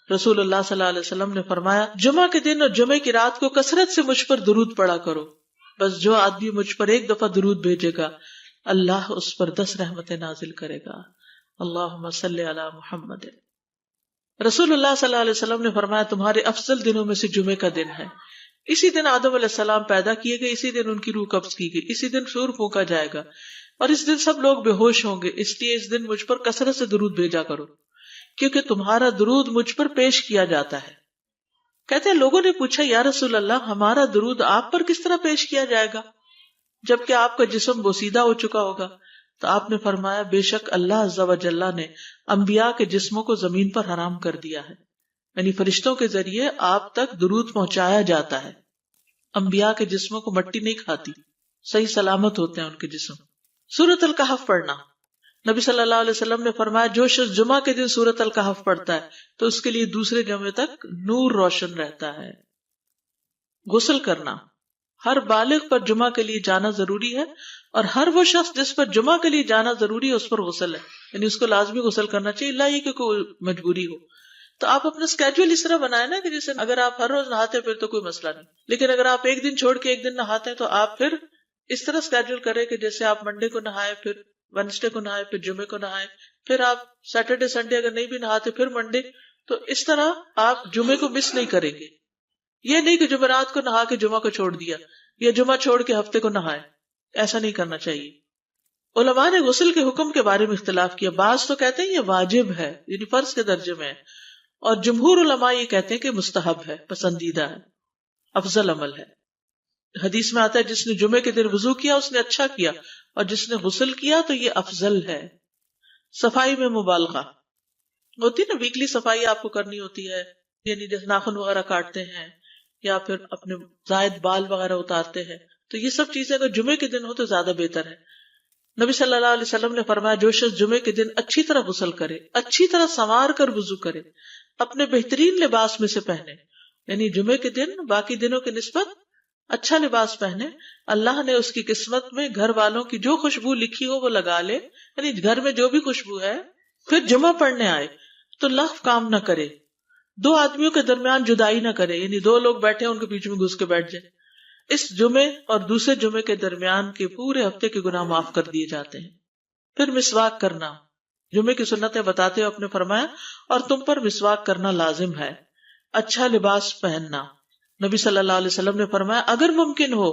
رسول اللہ صلی اللہ علیہ وسلم نے فرمایا جمعہ کے دن اور جمعے کی رات کو کثرت سے مجھ پر درود پڑا کرو، بس جو آدمی مجھ پر ایک دفعہ درود بھیجے گا اللہ اس پر 10 رحمتیں نازل کرے گا۔ اللہم صلی علی محمد۔ رسول اللہ صلی اللہ علیہ وسلم نے فرمایا تمہارے افضل دنوں میں سے جمعے کا دن ہے، اسی دن آدم علیہ السلام پیدا کیے گئے، اسی دن ان کی روح قبض کی گئی، اسی دن سور پھونکا جائے گا اور اس دن سب لوگ بے ہوش ہوں گے، اس لیے اس دن مجھ پر کثرت سے درود بھیجا کرو کیونکہ تمہارا درود مجھ پر پیش کیا جاتا ہے۔ کہتے ہیں لوگوں نے پوچھا یا رسول اللہ ہمارا درود آپ پر کس طرح پیش کیا جائے گا جبکہ آپ کا جسم بوسیدہ ہو چکا ہوگا؟ تو آپ نے فرمایا بے شک اللہ عز و جل نے انبیاء کے جسموں کو زمین پر حرام کر دیا ہے، یعنی فرشتوں کے ذریعے آپ تک درود پہنچایا جاتا ہے۔ انبیاء کے جسموں کو مٹی نہیں کھاتی، صحیح سلامت ہوتے ہیں ان کے جسم۔ سورۃ الکہف پڑھنا، نبی صلی اللہ علیہ وسلم نے فرمایا جو شخص جمعہ کے دن سورۃ الکہف پڑھتا ہے تو اس کے لیے دوسرے جمعے تک نور روشن رہتا ہے۔ غسل کرنا، ہر بالغ پر جمعہ کے لیے جانا ضروری ہے اور ہر وہ شخص جس پر جمعہ کے لیے جانا ضروری ہے اس پر غسل ہے، یعنی اس کو لازمی غسل کرنا چاہیے، الا یہ کہ کوئی مجبوری ہو۔ تو آپ اپنا اسکیجول اس طرح بنائیں نا کہ جیسے اگر آپ ہر روز نہاتے ہیں پھر تو کوئی مسئلہ نہیں، لیکن اگر آپ ایک دن چھوڑ کے ایک دن نہاتے ہیں تو آپ پھر اس طرح اسکیجول کریں کہ جیسے آپ منڈے کو نہائے، پھر وینسڈے کو نہائے، پھر جمعے کو نہائے، پھر آپ سیٹرڈے سنڈے اگر نہیں بھی نہاتے پھر منڈے، تو اس طرح آپ جمعے کو مس نہیں کریں گے۔ یہ نہیں کہ جمعرات کو نہا کے جمعہ کو چھوڑ دیا یا جمعہ چھوڑ کے ہفتے کو نہائے، ایسا نہیں کرنا چاہیے۔ علماء نے غسل کے حکم کے بارے میں اختلاف کیا، بعض تو کہتے ہیں یہ واجب ہے یعنی فرض کے درجے میں ہے، اور جمہور علماء یہ کہتے ہیں کہ مستحب ہے، پسندیدہ ہے، افضل عمل ہے۔ حدیث میں آتا ہے جس نے جمعے کے دن وضو کیا اس نے اچھا کیا اور جس نے غسل کیا تو یہ افضل ہے۔ صفائی میں مبالغہ ہوتی ہے نا، ویکلی صفائی آپ کو کرنی ہوتی ہے، یعنی جیسے ناخن وغیرہ کاٹتے ہیں یا پھر اپنے زائد بال وغیرہ اتارتے ہیں، تو یہ سب چیزیں اگر جمعے کے دن ہو تو زیادہ بہتر ہے۔ نبی صلی اللہ علیہ وسلم نے فرمایا جو شخص جمعے کے دن اچھی طرح غسل کرے، اچھی طرح سنوار کر وضو کرے، اپنے بہترین لباس میں سے پہنے، یعنی جمعے کے دن باقی دنوں کی نسبت اچھا لباس پہنے، اللہ نے اس کی قسمت میں گھر والوں کی جو خوشبو لکھی ہو وہ لگا لے، یعنی گھر میں جو بھی خوشبو ہے، پھر جمعہ پڑھنے آئے تو لغو کام نہ کرے، دو آدمیوں کے درمیان جدائی نہ کرے، یعنی دو لوگ بیٹھے ان کے بیچ میں گھس کے بیٹھ جائے۔ اس جمعے اور دوسرے جمعے کے درمیان کے پورے ہفتے کے گناہ معاف کر دیے جاتے ہیں۔ پھر مسواک کرنا، جمعے کی سنتیں بتاتے ہوئے آپ نے فرمایا اور تم پر مسواک کرنا لازم ہے۔ اچھا لباس پہننا، نبی صلی اللہ علیہ وسلم نے فرمایا اگر ممکن ہو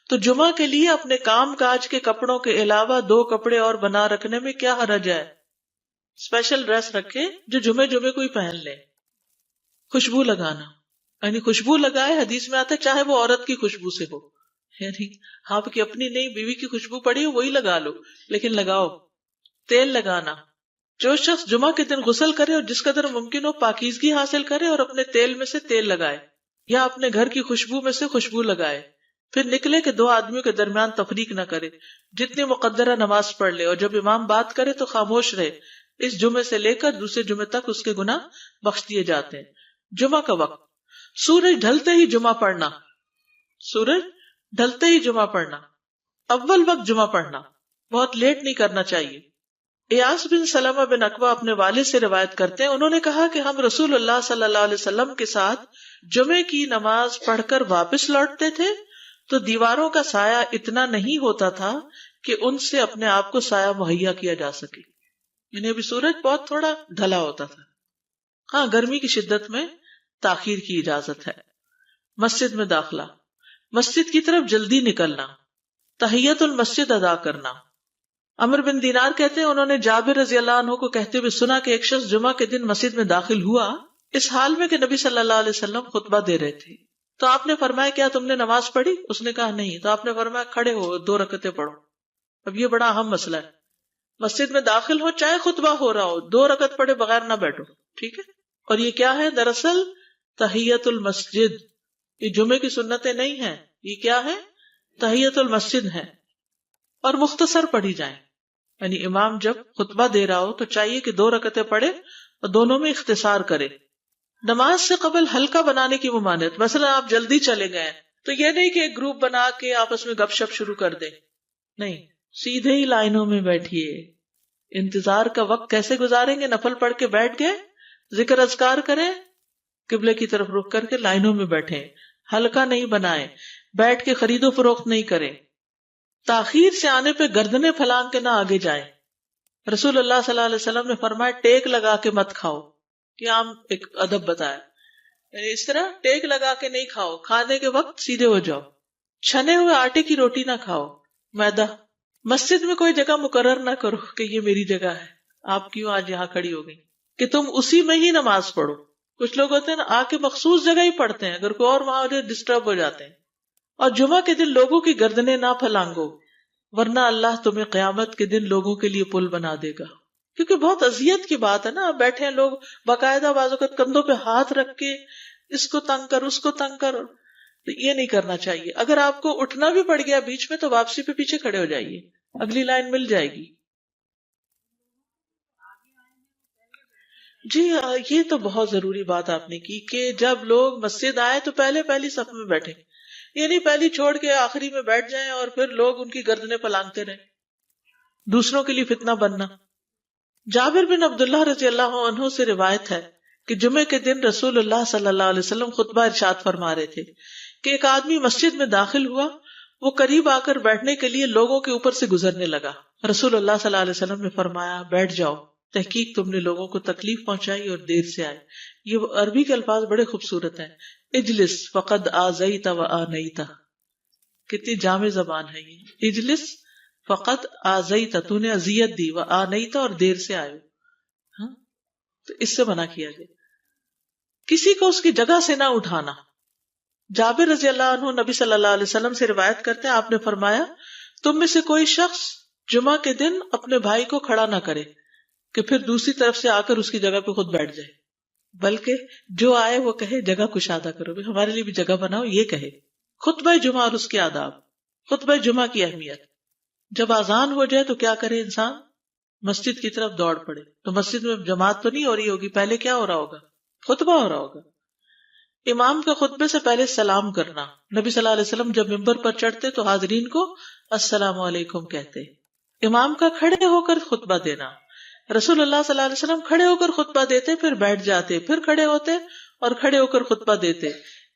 تو جمعہ کے لیے اپنے کام کاج کے کپڑوں کے علاوہ 2 کپڑے اور بنا رکھنے میں کیا حرج ہے، اسپیشل ڈریس رکھے جو جمعے کو ہی پہن لے۔ خوشبو لگانا، یعنی خوشبو لگائے، حدیث میں آتا ہے چاہے وہ عورت کی خوشبو سے ہو، یعنی آپ کی اپنی نہیں، بیوی کی خوشبو پڑی ہو وہی لگا لو، لیکن لگاؤ۔ تیل لگانا، جو شخص جمعہ کے دن غسل کرے اور جس قدر ممکن ہو پاکیزگی حاصل کرے اور اپنے تیل میں سے تیل لگائے یا اپنے گھر کی خوشبو میں سے خوشبو لگائے، پھر نکلے کہ 2 آدمیوں کے درمیان تفریق نہ کرے، جتنی مقدرہ نماز پڑھ لے اور جب امام بات کرے تو خاموش رہے، اس جمعے سے لے کر دوسرے جمعے تک اس کے گناہ بخش دیے جاتے ہیں۔ جمعہ کا وقت، سورج ڈھلتے ہی جمعہ پڑھنا، سورج ڈھلتے ہی جمعہ پڑھنا، اول وقت جمعہ پڑھنا، بہت لیٹ نہیں کرنا چاہیے۔ ایاس بن سلمہ بن عقبہ اپنے والد سے روایت کرتے ہیں، انہوں نے کہا کہ ہم رسول اللہ صلی اللہ علیہ وسلم کے ساتھ جمعے کی نماز پڑھ کر واپس لوٹتے تھے تو دیواروں کا سایہ اتنا نہیں ہوتا تھا کہ ان سے اپنے آپ کو سایہ مہیا کیا جا سکے، یعنی ابھی سورج بہت تھوڑا ڈھلا ہوتا تھا۔ ہاں گرمی کی شدت میں تاخیر کی اجازت ہے۔ مسجد میں داخلہ، مسجد کی طرف جلدی نکلنا، تحیت المسجد ادا کرنا۔ عمر بن دینار کہتے ہیں انہوں نے جابر رضی اللہ عنہ کو کہتے ہوئے سنا کہ ایک شخص جمعہ کے دن مسجد میں داخل ہوا اس حال میں کہ نبی صلی اللہ علیہ وسلم خطبہ دے رہے تھے، تو آپ نے فرمایا کیا تم نے نماز پڑھی؟ اس نے کہا نہیں، تو آپ نے فرمایا کھڑے ہو 2 رکعتیں پڑھو۔ اب یہ بڑا اہم مسئلہ ہے، مسجد میں داخل ہو چاہے خطبہ ہو رہا ہو 2 رکعت پڑھے بغیر نہ بیٹھو، ٹھیک ہے؟ اور یہ کیا ہے؟ دراصل تحیت المسجد، یہ جمعے کی سنتیں نہیں ہیں، یہ کیا ہے؟ تحیت المسجد ہے، اور مختصر پڑھی جائیں، یعنی امام جب خطبہ دے رہا ہو تو چاہیے کہ 2 رکعتیں پڑھے اور دونوں میں اختصار کرے۔ نماز سے قبل ہلکا بنانے کی ممانعت، مثلا آپ جلدی چلے گئے تو یہ نہیں کہ ایک گروپ بنا کے آپس میں گپ شپ شروع کر دیں، نہیں، سیدھے ہی لائنوں میں بیٹھیے۔ انتظار کا وقت کیسے گزاریں گے؟ نفل پڑھ کے بیٹھ گئے، ذکر اذکار کریں، قبلے کی طرف رخ کر کے لائنوں میں بیٹھیں، حلقہ نہیں بنائیں، بیٹھ کے خرید و فروخت نہیں کریں، تاخیر سے آنے پہ گردنیں پھلانگ کے نہ آگے جائیں۔ رسول اللہ صلی اللہ علیہ وسلم نے فرمایا ٹیک لگا کے مت کھاؤ، یہ عام ایک ادب بتایا، یعنی اس طرح ٹیک لگا کے نہیں کھاؤ، کھانے کے وقت سیدھے ہو جاؤ۔ چھنے ہوئے آٹے کی روٹی نہ کھاؤ، میدا۔ مسجد میں کوئی جگہ مقرر نہ کرو کہ یہ میری جگہ ہے، آپ کیوں آج یہاں کھڑی ہو گئی، کہ تم اسی میں ہی نماز پڑھو۔ کچھ لوگ ہوتے ہیں نا، آ کے مخصوص جگہ ہی پڑھتے ہیں، اگر کوئی اور وہاں ہو جائے ڈسٹرب ہو جاتے ہیں۔ اور جمعہ کے دن لوگوں کی گردنیں نہ پھلانگو، ورنہ اللہ تمہیں قیامت کے دن لوگوں کے لیے پل بنا دے گا۔ کیونکہ بہت اذیت کی بات ہے نا، آپ بیٹھے ہیں لوگ باقاعدہ بعض اوقات کندھوں پہ ہاتھ رکھ کے اس کو تنگ کر اس کو تنگ کر، تو یہ نہیں کرنا چاہیے۔ اگر آپ کو اٹھنا بھی پڑ گیا بیچ میں تو واپسی پہ پیچھے کھڑے ہو جائیے، اگلی لائن مل جائے گی۔ جی یہ تو بہت ضروری بات آپ نے کی کہ جب لوگ مسجد آئے تو پہلی صف میں بیٹھے، یہ نہیں پہلی چھوڑ کے آخری میں بیٹھ جائیں اور پھر لوگ ان کی گردنیں پلانگتے رہیں، دوسروں کے لیے فتنہ بننا۔ جابر بن عبداللہ رضی اللہ عنہ سے روایت ہے کہ جمعے کے دن رسول اللہ صلی اللہ علیہ وسلم خطبہ ارشاد فرما رہے تھے کہ ایک آدمی مسجد میں داخل ہوا، وہ قریب آ کر بیٹھنے کے لیے لوگوں کے اوپر سے گزرنے لگا۔ رسول اللہ صلی اللہ علیہ وسلم نے فرمایا بیٹھ جاؤ، تحقیق تم نے لوگوں کو تکلیف پہنچائی اور دیر سے آئے۔ یہ عربی کے الفاظ بڑے خوبصورت ہیں، اجلس فقد آذیت و آنیت، کتنی جامع زبان ہے یہ، اجلس فقط آذیت، تو نے اذیت دی، و آنیت، اور دیر سے آئے۔ ہاں تو اس سے منع کیا گیا۔ کسی کو اس کی جگہ سے نہ اٹھانا۔ جابر رضی اللہ عنہ نبی صلی اللہ علیہ وسلم سے روایت کرتے ہیں، آپ نے فرمایا تم میں سے کوئی شخص جمعہ کے دن اپنے بھائی کو کھڑا نہ کرے کہ پھر دوسری طرف سے آ کر اس کی جگہ پہ خود بیٹھ جائے، بلکہ جو آئے وہ کہے جگہ کشادہ کرو، ہمارے لیے بھی جگہ بناؤ، یہ کہے۔ خطبہ جمعہ اور اس کے آداب۔ خطبہ جمعہ کی اہمیت، جب اذان ہو جائے تو کیا کرے انسان؟ مسجد کی طرف دوڑ پڑے۔ تو مسجد میں جماعت تو نہیں ہو رہی ہوگی، پہلے کیا ہو رہا ہوگا؟ خطبہ ہو رہا ہوگا۔ امام کا خطبے سے پہلے سلام کرنا۔ نبی صلی اللہ علیہ وسلم جب ممبر پر چڑھتے تو حاضرین کو السلام علیکم کہتے۔ امام کا کھڑے ہو کر خطبہ دینا۔ رسول اللہ صلی اللہ علیہ وسلم کھڑے ہو کر خطبہ دیتے، پھر بیٹھ جاتے، پھر کھڑے ہوتے اور کھڑے ہو کر خطبہ دیتے،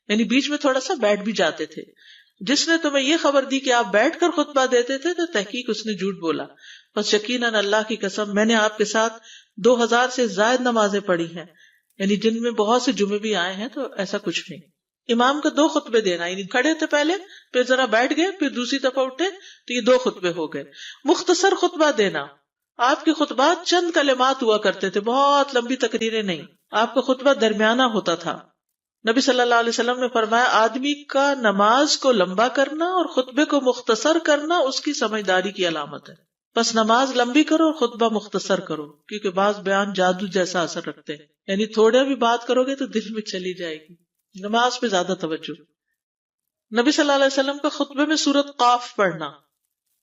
یعنی بیچ میں تھوڑا سا بیٹھ بھی جاتے تھے۔ جس نے تمہیں یہ خبر دی کہ آپ بیٹھ کر خطبہ دیتے تھے تو تحقیق اس نے جھوٹ بولا، بس یقیناً اللہ کی قسم میں نے آپ کے ساتھ 2000 سے زائد نمازیں پڑھی ہیں، یعنی جن میں بہت سے جمعے بھی آئے ہیں، تو ایسا کچھ نہیں۔ امام کا 2 خطبے دینا، یعنی کھڑے تھے پہلے، پھر ذرا بیٹھ گئے، پھر دوسری دفعہ اٹھے، تو یہ 2 خطبے ہو گئے۔ مختصر خطبہ دینا۔ آپ کے خطبات چند کلمات ہوا کرتے تھے، بہت لمبی تقریریں نہیں، آپ کا خطبہ درمیانہ ہوتا تھا۔ نبی صلی اللہ علیہ وسلم نے فرمایا آدمی کا نماز کو لمبا کرنا اور خطبے کو مختصر کرنا اس کی سمجھداری کی علامت ہے۔ بس نماز لمبی کرو اور خطبہ مختصر کرو، کیونکہ بعض بیان جادو جیسا اثر رکھتے ہیں، یعنی تھوڑے بھی بات کرو گے تو دل میں چلی جائے گی۔ نماز پہ زیادہ توجہ۔ نبی صلی اللہ علیہ وسلم کا خطبے میں سورۃ قاف پڑھنا۔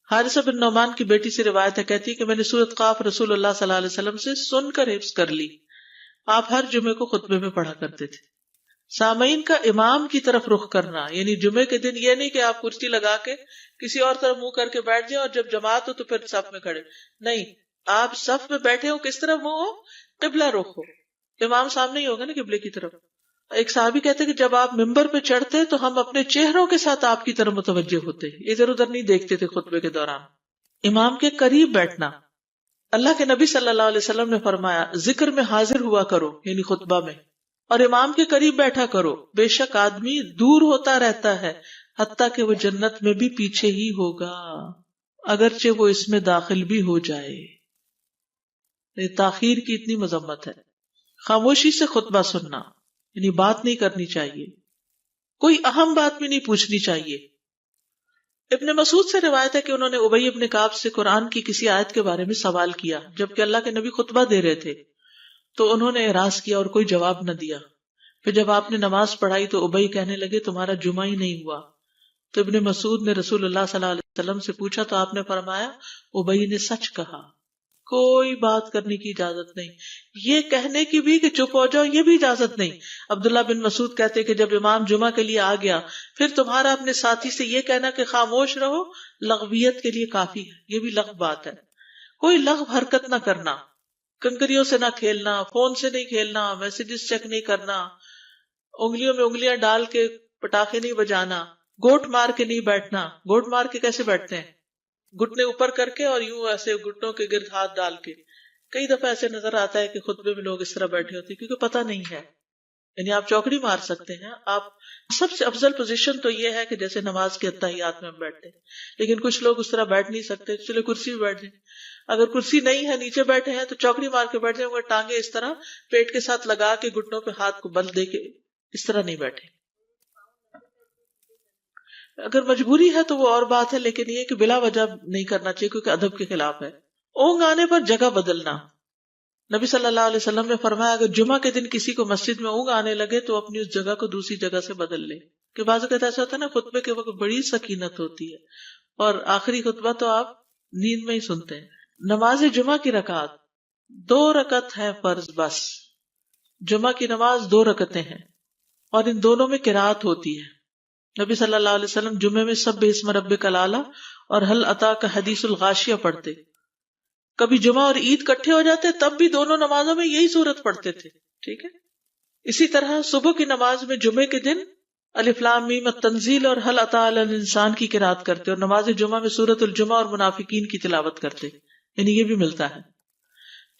حارثہ بن نعمان کی بیٹی سے روایت ہے، کہتی ہے کہ میں نے سورۃ قاف رسول اللہ صلی اللہ علیہ وسلم سے سن کر حفظ کر لی۔ آپ ہر جمعے کو خطبے میں پڑھا کرتے تھے۔ سامعین کا امام کی طرف رخ کرنا، یعنی جمعے کے دن یہ نہیں کہ آپ کرسی لگا کے کسی اور طرف منہ کر کے بیٹھ جائیں اور جب جماعت ہو تو پھر صف میں کھڑے، نہیں، آپ صف میں بیٹھے ہو، کس طرف منہ ہو؟ قبلہ رخ ہو، امام سامنے ہی ہوگا نا قبلے کی طرف۔ ایک صحابی کہتے کہ جب آپ ممبر پہ چڑھتے تو ہم اپنے چہروں کے ساتھ آپ کی طرف متوجہ ہوتے، ادھر ادھر نہیں دیکھتے تھے خطبے کے دوران۔ امام کے قریب بیٹھنا۔ اللہ کے نبی صلی اللہ علیہ وسلم نے فرمایا ذکر میں حاضر ہوا کرو، یعنی خطبہ میں، اور امام کے قریب بیٹھا کرو، بے شک آدمی دور ہوتا رہتا ہے حتیٰ کہ وہ جنت میں بھی پیچھے ہی ہوگا اگرچہ وہ اس میں داخل بھی ہو جائے۔ تاخیر کی اتنی مذمت ہے۔ خاموشی سے خطبہ سننا، یعنی بات نہیں کرنی چاہیے، کوئی اہم بات بھی نہیں پوچھنی چاہیے۔ ابن مسعود سے روایت ہے کہ انہوں نے ابی ابن کعب سے قرآن کی کسی آیت کے بارے میں سوال کیا جبکہ اللہ کے نبی خطبہ دے رہے تھے، تو انہوں نے اعراض کیا اور کوئی جواب نہ دیا۔ پھر جب آپ نے نماز پڑھائی تو ابی کہنے لگے تمہارا جمعہ ہی نہیں ہوا۔ تو ابن مسعود نے رسول اللہ صلی اللہ علیہ وسلم سے پوچھا تو آپ نے فرمایا ابی نے سچ کہا، کوئی بات کرنے کی اجازت نہیں، یہ کہنے کی بھی کہ چپ ہو جاؤ یہ بھی اجازت نہیں۔ عبداللہ بن مسعود کہتے کہ جب امام جمعہ کے لیے آ گیا پھر تمہارا اپنے ساتھی سے یہ کہنا کہ خاموش رہو لغویت کے لیے کافی ہے، یہ بھی لغو بات ہے۔ کوئی لغو حرکت نہ کرنا، کنکریوں سے نہ کھیلنا، فون سے نہیں کھیلنا، میسجز چیک نہیں کرنا، انگلیوں میں انگلیاں ڈال کے پٹاخے نہیں بجانا، گوٹ مار کے نہیں بیٹھنا. گوٹ مار کے کیسے بیٹھتے ہیں؟ گھٹنے اوپر کر کے اور یوں ایسے گھٹنوں کے گرد ہاتھ ڈال کے. کئی دفعہ ایسے نظر آتا ہے کہ خطبے میں لوگ اس طرح بیٹھے ہوتے ہیں کیونکہ پتہ نہیں ہے. یعنی آپ چوکڑی مار سکتے ہیں. آپ سب سے افضل پوزیشن تو یہ ہے کہ جیسے نماز کے اتحیات میں ہم بیٹھتے ہیں، لیکن کچھ لوگ اس طرح بیٹھ نہیں سکتے، چلے کرسی میں بیٹھ جائیں. اگر کرسی نہیں ہے، نیچے بیٹھے ہیں تو چوکڑی مار کے بیٹھ جائیں، مگر ٹانگیں اس طرح پیٹ کے ساتھ لگا کے گھٹنوں پہ ہاتھ کو بل دے کے اس طرح نہیں بیٹھے. اگر مجبوری ہے تو وہ اور بات ہے، لیکن یہ کہ بلا وجہ نہیں کرنا چاہیے کیونکہ ادب کے خلاف ہے. اونگ آنے پر جگہ بدلنا. نبی صلی اللہ علیہ وسلم نے فرمایا اگر جمعہ کے دن کسی کو مسجد میں اونگ آنے لگے تو اپنی اس جگہ کو دوسری جگہ سے بدل لے. کہ بعض اوقات ایسا ہوتا ہے نا، خطبے کے وقت بڑی سکینت ہوتی ہے اور آخری خطبہ تو آپ نیند میں ہی سنتے ہیں. نماز جمعہ کی رکعت 2 رکعت ہے فرض بس. جمعہ کی نماز 2 رکعتیں ہیں اور ان دونوں میں قرات ہوتی ہے. نبی صلی اللہ علیہ وسلم جمعے میں سبح اسم ربک الاعلی اور حل اتاک حدیث الغاشیہ پڑھتے. کبھی جمعہ اور عید کٹھے ہو جاتے تب بھی دونوں نمازوں میں یہی سورت پڑھتے تھے. ٹھیک ہے. اسی طرح صبح کی نماز میں جمعے کے دن الف لام میم التنزیل اور حل اتی علی الانسان کی قرات کرتے اور نماز جمعہ میں سورۃ الجمعہ اور منافقین کی تلاوت کرتے. یعنی یہ بھی ملتا ہے.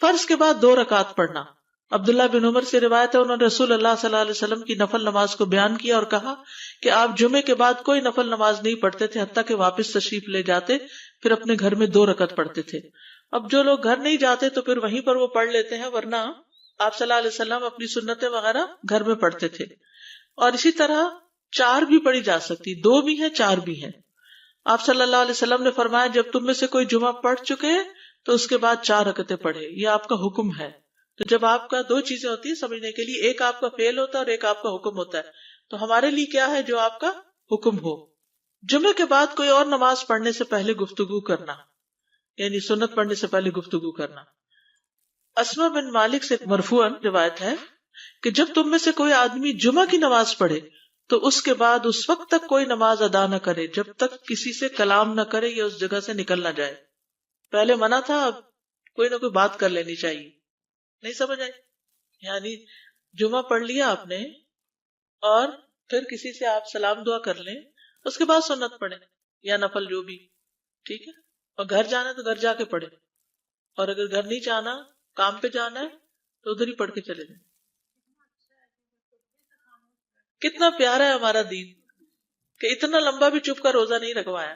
فرض کے بعد 2 رکعت پڑھنا. عبداللہ بن عمر سے روایت ہے انہوں نے رسول اللہ صلی اللہ علیہ وسلم کی نفل نماز کو بیان کیا اور کہا کہ آپ جمعے کے بعد کوئی نفل نماز نہیں پڑھتے تھے حتیٰ کہ واپس تشریف لے جاتے پھر اپنے گھر میں 2 رکعت پڑھتے تھے. اب جو لوگ گھر نہیں جاتے تو پھر وہیں پر وہ پڑھ لیتے ہیں، ورنہ آپ صلی اللہ علیہ وسلم اپنی سنتیں وغیرہ گھر میں پڑھتے تھے. اور اسی طرح 4 بھی پڑھی جا سکتی، 2 بھی ہیں 4 بھی ہیں. آپ صلی اللہ علیہ وسلم نے فرمایا جب تم میں سے کوئی جمعہ پڑھ چکے تو اس کے بعد 4 رکعتیں پڑھے. یہ آپ کا حکم ہے. تو جب آپ کا 2 چیزیں ہوتی ہیں سمجھنے کے لیے، ایک آپ کا فعل ہوتا ہے اور ایک آپ کا حکم ہوتا ہے. تو ہمارے لیے کیا ہے؟ جو آپ کا حکم ہو. جمعے کے بعد کوئی اور نماز پڑھنے سے پہلے گفتگو کرنا، یعنی سنت پڑھنے سے پہلے گفتگو کرنا. اسما بن مالک سے مرفوعاً روایت ہے کہ جب تم میں سے کوئی آدمی جمعہ کی نماز پڑھے تو اس کے بعد اس وقت تک کوئی نماز ادا نہ کرے جب تک کسی سے کلام نہ کرے یا اس جگہ سے نکل نہ جائے. پہلے منع تھا، اب کوئی نہ کوئی بات کر لینی چاہیے. نہیں سمجھ آئی؟ یعنی جمعہ پڑھ لیا آپ نے اور پھر کسی سے آپ سلام دعا کر لیں، اس کے بعد سنت پڑھیں یا نفل جو بھی. ٹھیک ہے. اور گھر جانا ہے تو گھر جا کے پڑھیں، اور اگر گھر نہیں جانا، کام پہ جانا ہے تو ادھر ہی پڑھ کے چلے جائیں. کتنا پیارا ہے ہمارا دین کہ اتنا لمبا بھی چپ کا روزہ نہیں رکھوایا.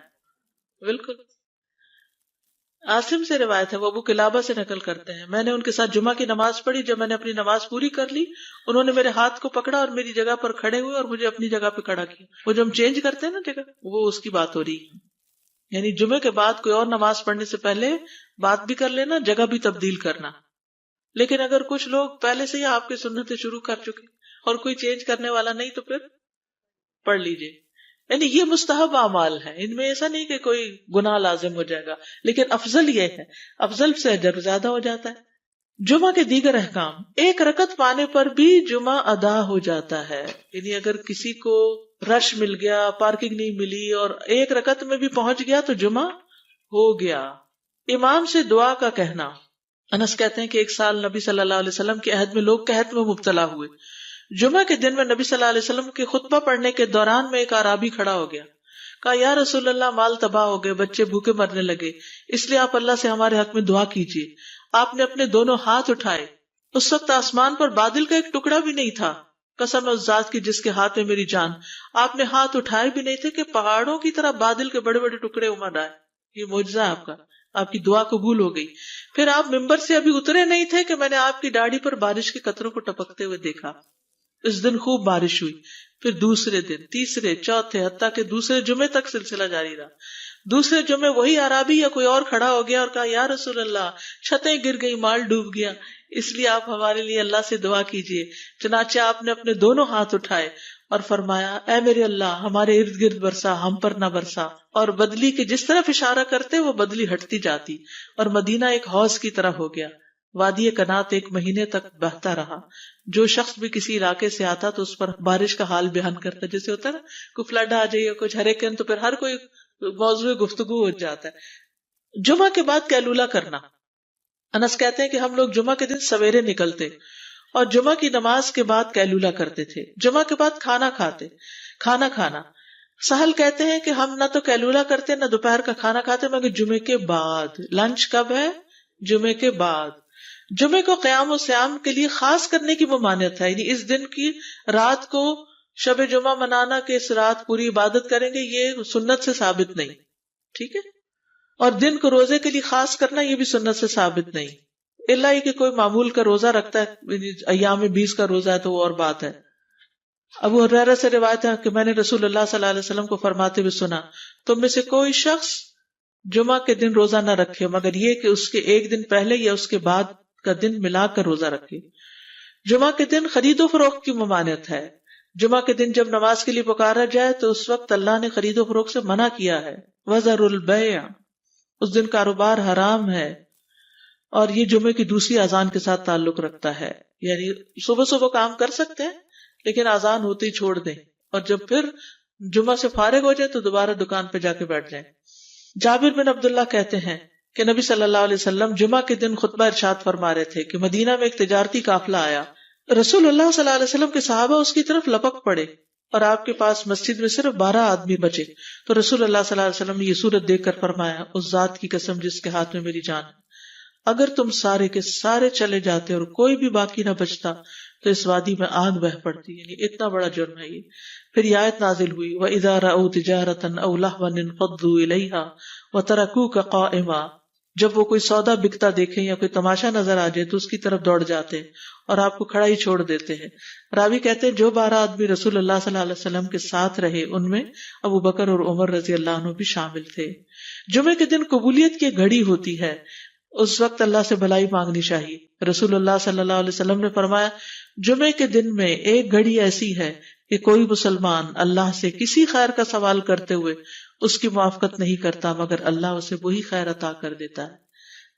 بالکل. عاصم سے روایت ہے، وہ ابو قلابہ سے نقل کرتے ہیں، میں نے ان کے ساتھ جمعہ کی نماز پڑھی. جب میں نے اپنی نماز پوری کر لی انہوں نے میرے ہاتھ کو پکڑا اور میری جگہ پر کھڑے ہوئے اور مجھے اپنی جگہ پہ کھڑا کیا. وہ جو ہم چینج کرتے ہیں نا جگہ، وہ اس کی بات ہو رہی ہے. یعنی جمعے کے بعد کوئی اور نماز پڑھنے سے پہلے بات بھی کر لینا، جگہ بھی تبدیل کرنا. لیکن اگر کچھ لوگ پہلے سے ہی آپ کی سنتیں شروع کر چکے اور کوئی چینج کرنے والا نہیں تو پھر پڑھ لیجئے. یعنی یہ مستحب اعمال ہے، ان میں ایسا نہیں کہ کوئی گناہ لازم ہو جائے گا، لیکن افضل یہ ہے، افضل سے اجر زیادہ ہو جاتا ہے. جمعہ کے دیگر احکام. 1 رکعت پانے پر بھی جمعہ ادا ہو جاتا ہے. یعنی اگر کسی کو رش مل گیا، پارکنگ نہیں ملی اور 1 رکعت میں بھی پہنچ گیا تو جمعہ ہو گیا. امام سے دعا کا کہنا. انس کہتے ہیں کہ ایک سال نبی صلی اللہ علیہ وسلم کے عہد میں لوگ قحط میں مبتلا ہوئے. جمعہ کے دن میں نبی صلی اللہ علیہ وسلم کے خطبہ پڑھنے کے دوران میں ایک اعرابی کھڑا ہو گیا. کہا یا رسول اللہ، مال تباہ ہو گئے، بچے بھوکے مرنے لگے، اس لیے آپ اللہ سے ہمارے حق میں دعا کیجیے. آپ نے اپنے دونوں ہاتھ اٹھائے. اس وقت آسمان پر بادل کا ایک ٹکڑا بھی نہیں تھا. قسم ہے اس ذات کی جس کے ہاتھ میں میری جان، آپ نے ہاتھ اٹھائے بھی نہیں تھے کہ پہاڑوں کی طرح بادل کے بڑے بڑے ٹکڑے امڑ آئے. یہ معجزہ ہے آپ کا، آپ کی دعا قبول ہو گئی. پھر آپ ممبر سے ابھی اترے نہیں تھے کہ میں نے آپ کی داڑھی پر بارش کے قطروں کو ٹپکتے ہوئے دیکھا. اس دن خوب بارش ہوئی. پھر دوسرے دن، تیسرے، چوتھے، حتیٰ کہ دوسرے جمعے تک سلسلہ جاری رہا. دوسرے جمعے وہی عربی یا کوئی اور کھڑا ہو گیا اور کہا یا رسول اللہ، چھتیں گر گئی، مال ڈوب گیا، اس لیے آپ ہمارے لیے اللہ سے دعا کیجیے. چنانچہ آپ نے اپنے دونوں ہاتھ اٹھائے اور فرمایا اے میرے اللہ، ہمارے ارد گرد برسا، ہم پر نہ برسا. اور بدلی کے جس طرف اشارہ کرتے وہ بدلی ہٹتی جاتی اور مدینہ ایک حوض کی طرح ہو گیا. وادی کنات 1 مہینے تک بہتا رہا. جو شخص بھی کسی علاقے سے آتا تو اس پر بارش کا حال بیان کرتا. جیسے ہوتا ہے نا کوئی فلڈ آ جائے یا کچھ ہریکین، تو پھر ہر کوئی موضوع گفتگو ہو جاتا ہے. جمعہ کے بعد قیلولہ کرنا. انس کہتے ہیں کہ ہم لوگ جمعہ کے دن سویرے نکلتے اور جمعہ کی نماز کے بعد قیلولہ کرتے تھے. جمعہ کے بعد کھانا کھانا. سہل کہتے ہیں کہ ہم نہ تو قیلولہ کرتے نہ دوپہر کا کھانا کھاتے مگر جمعے کے بعد. لنچ کب ہے؟ جمعے کے بعد. جمعے کو قیام و سیام کے لیے خاص کرنے کی ممانعت ہے، یعنی اس دن کی رات کو شب جمعہ منانا کہ اس رات پوری عبادت کریں گے، یہ سنت سے ثابت نہیں. ٹھیک ہے. اور دن کو روزے کے لیے خاص کرنا یہ بھی سنت سے ثابت نہیں، الا یہ کہ کوئی معمول کا روزہ رکھتا ہے، ایام 20 کا روزہ ہے تو وہ اور بات ہے. ابو ہریرہ سے روایت ہے کہ میں نے رسول اللہ صلی اللہ علیہ وسلم کو فرماتے ہوئے سنا، تم میں سے کوئی شخص جمعہ کے دن روزہ نہ رکھے مگر یہ کہ اس کے ایک دن پہلے یا اس کے بعد کا دن ملا کر روزہ رکھے. جمعہ کے دن خرید و فروخت کی ممانعت ہے. جمعہ کے دن جب نماز کے لیے پکارا جائے تو اس وقت اللہ نے خرید و فروخت سے منع کیا ہے. وَذَرُوا الْبَيْعَ، اس دن کاروبار حرام ہے. اور یہ جمعے کی دوسری اذان کے ساتھ تعلق رکھتا ہے، یعنی صبح صبح کام کر سکتے ہیں لیکن اذان ہوتے ہی چھوڑ دیں، اور جب پھر جمعہ سے فارغ ہو جائے تو دوبارہ دکان پہ جا کے بیٹھ جائیں. جابر بن عبداللہ کہتے ہیں کہ نبی صلی اللہ علیہ وسلم جمعہ کے دن خطبہ ارشاد فرما رہے تھے کہ مدینہ میں ایک تجارتی قافلہ آیا. رسول اللہ صلی اللہ علیہ وسلم کے صحابہ اس کی طرف لپک پڑے اور آپ کے پاس مسجد میں صرف 12 آدمی بچے. تو رسول اللہ صلی اللہ علیہ وسلم نے یہ صورت دیکھ کر فرمایا، اس ذات کی قسم جس کے ہاتھ میں میری جان ہے، اگر تم سارے کے سارے چلے جاتے اور کوئی بھی باقی نہ بچتا تو اس وادی میں آگ بہ پڑتی. یعنی اتنا بڑا جرم ہے یہ. پھر یہ آیت نازل ہوئی، وَإِذَا رَأَوْا تِجَارَةً أَوْ لَهْوًا انفضوا إِلَيْهَا وَتَرَكُوكَ قَائِمًا، جب وہ کوئی سودا بکتا دیکھیں یا کوئی تماشا نظر آ جائے تو اس کی طرف دوڑ جاتے ہیں اور آپ کو کھڑا ہی چھوڑ دیتے ہیں. راوی کہتے ہیں جو 12 آدمی رسول اللہ صلی اللہ علیہ وسلم کے ساتھ رہے ان میں ابو بکر اور عمر رضی اللہ عنہ بھی شامل تھے. جمعے کے دن قبولیت کی گھڑی ہوتی ہے، اس وقت اللہ سے بھلائی مانگنی چاہیے. رسول اللہ صلی اللہ علیہ وسلم نے فرمایا، جمعے کے دن میں ایک گھڑی ایسی ہے کہ کوئی مسلمان اللہ سے کسی خیر کا سوال کرتے ہوئے اس کی موافقت نہیں کرتا مگر اللہ اسے وہی خیر عطا کر دیتا ہے.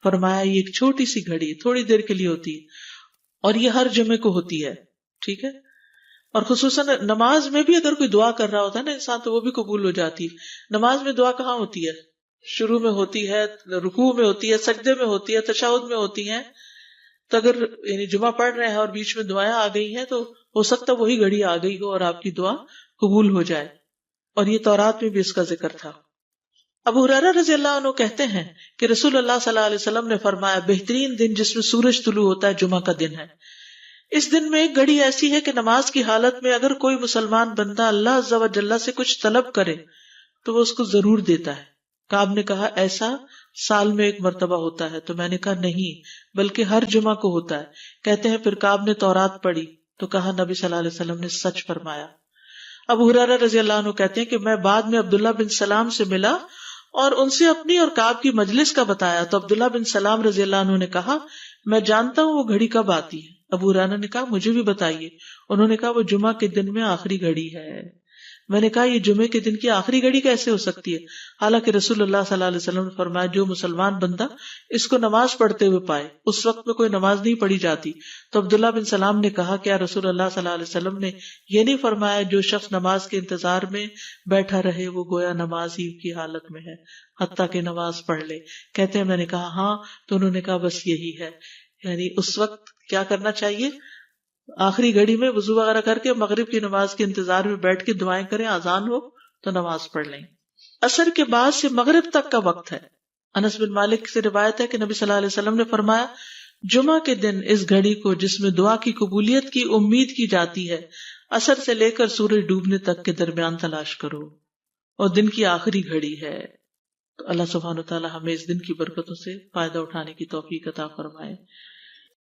فرمایا یہ ایک چھوٹی سی گھڑی تھوڑی دیر کے لیے ہوتی ہے اور یہ ہر جمعے کو ہوتی ہے. ٹھیک ہے. اور خصوصاً نماز میں بھی اگر کوئی دعا کر رہا ہوتا ہے نا انسان تو وہ بھی قبول ہو جاتی ہے. نماز میں دعا کہاں ہوتی ہے؟ شروع میں ہوتی ہے، رکوع میں ہوتی ہے، سجدے میں ہوتی ہے، تشہد میں ہوتی ہیں. تو اگر یعنی جمعہ پڑھ رہے ہیں اور بیچ میں دعائیں آ گئی ہیں تو ہو سکتا وہی گھڑی آ گئی ہو اور آپ کی دعا قبول ہو جائے. اور یہ تورات میں بھی اس کا ذکر تھا. ابو ہریرہ رضی اللہ عنہ کہتے ہیں کہ رسول اللہ صلی اللہ علیہ وسلم نے فرمایا، بہترین دن جس میں سورج طلوع ہوتا ہے جمعہ کا دن ہے. اس دن میں ایک گھڑی ایسی ہے کہ نماز کی حالت میں اگر کوئی مسلمان بندہ اللہ عز و جل سے کچھ طلب کرے تو وہ اس کو ضرور دیتا ہے. کعب نے کہا ایسا سال میں ایک مرتبہ ہوتا ہے؟ تو میں نے کہا نہیں بلکہ ہر جمعہ کو ہوتا ہے. کہتے ہیں پھر کعب نے تورات پڑھی تو کہا نبی صلی اللہ علیہ وسلم نے سچ فرمایا. ابو ہریرہ رضی اللہ عنہ کہتے ہیں کہ میں بعد میں عبداللہ بن سلام سے ملا اور ان سے اپنی اور کعب کی مجلس کا بتایا تو عبداللہ بن سلام رضی اللہ عنہ نے کہا میں جانتا ہوں وہ گھڑی کب آتی ہے. ابو ہریرہ نے کہا مجھے بھی بتائیے. انہوں نے کہا وہ جمعہ کے دن میں آخری گھڑی ہے. میں نے کہا یہ جمعے کے دن کی آخری گھڑی کیسے ہو سکتی ہے، حالانکہ رسول اللہ صلی اللہ علیہ وسلم نے فرمایا جو مسلمان بندہ اس کو نماز پڑھتے ہوئے پائے. اس وقت میں کوئی نماز نہیں پڑھی جاتی. تو عبداللہ بن سلام نے کہا کیا رسول اللہ صلی اللہ علیہ وسلم نے یہ نہیں فرمایا جو شخص نماز کے انتظار میں بیٹھا رہے وہ گویا نماز ہی کی حالت میں ہے حتیٰ کہ نماز پڑھ لے. کہتے ہیں میں نے کہا ہاں. تو انہوں نے کہا بس یہی ہے، یعنی اس وقت کیا کرنا چاہیے، آخری گھڑی میں وضو وغیرہ کر کے مغرب کی نماز کے انتظار میں بیٹھ کے دعائیں کریں، اذان ہو تو نماز پڑھ لیں. عصر کے بعد سے مغرب تک کا وقت ہے. انس بن مالک سے روایت ہے کہ نبی صلی اللہ علیہ وسلم نے فرمایا جمعہ کے دن اس گھڑی کو جس میں دعا کی قبولیت کی امید کی جاتی ہے عصر سے لے کر سورج ڈوبنے تک کے درمیان تلاش کرو اور دن کی آخری گھڑی ہے. تو اللہ سبحانہ و تعالی ہمیں اس دن کی برکتوں سے فائدہ اٹھانے کی توفیق عطا فرمائے.